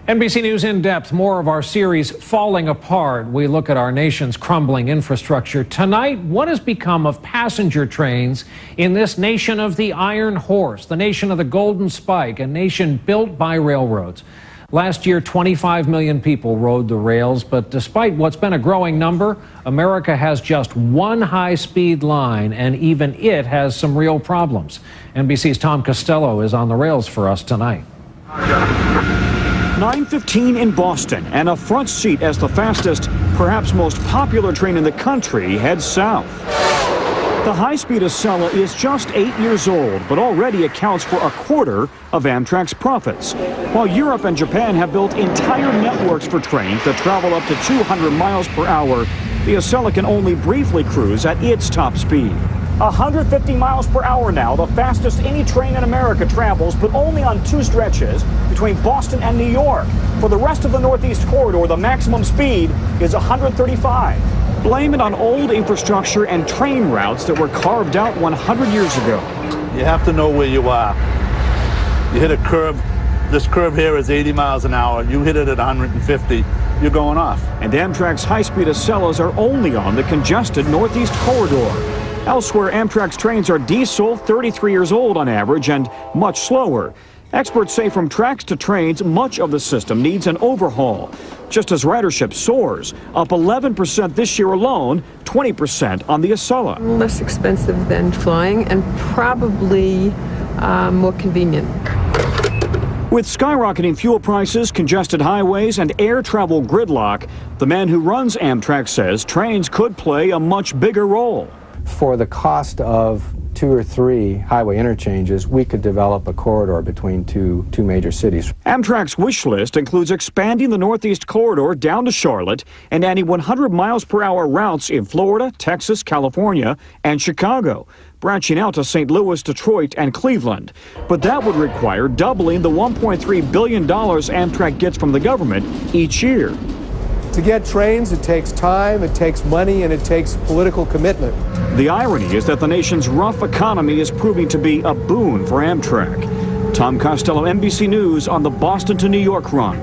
NBC News in depth, more of our series Falling Apart. We look at our nation's crumbling infrastructure. Tonight, what has become of passenger trains in this nation of the Iron Horse, the nation of the Golden Spike, a nation built by railroads? Last year, 25 million people rode the rails, but despite what's been a growing number, America has just one high-speed line, and even it has some real problems. NBC's Tom Costello is on the rails for us tonight. 9:15 in Boston, and a front seat as the fastest, perhaps most popular train in the country heads south. The high-speed Acela is just 8 years old, but already accounts for a quarter of Amtrak's profits. While Europe and Japan have built entire networks for trains that travel up to 200 miles per hour, the Acela can only briefly cruise at its top speed. 150 miles per hour now, the fastest any train in America travels, but only on two stretches between Boston and New York. For the rest of the Northeast Corridor, the maximum speed is 135. Blame it on old infrastructure and train routes that were carved out 100 years ago. You have to know where you are. You hit a curve. This curve here is 80 miles an hour. You hit it at 150, you're going off. And Amtrak's high-speed Acelas are only on the congested Northeast Corridor. Elsewhere, Amtrak's trains are diesel, 33 years old on average, and much slower. Experts say from tracks to trains, much of the system needs an overhaul. Just as ridership soars, up 11% this year alone, 20% on the Acela. Less expensive than flying and probably more convenient. With skyrocketing fuel prices, congested highways, and air travel gridlock, the man who runs Amtrak says trains could play a much bigger role. For the cost of 2 or 3 highway interchanges, we could develop a corridor between two major cities. Amtrak's wish list includes expanding the Northeast Corridor down to Charlotte and adding 100 miles per hour routes in Florida, Texas, California, and Chicago, branching out to St. Louis, Detroit, and Cleveland. But that would require doubling the $1.3 billion Amtrak gets from the government each year. To get trains, it takes time, it takes money, and it takes political commitment. The irony is that the nation's rough economy is proving to be a boon for Amtrak. Tom Costello, NBC News, on the Boston to New York run.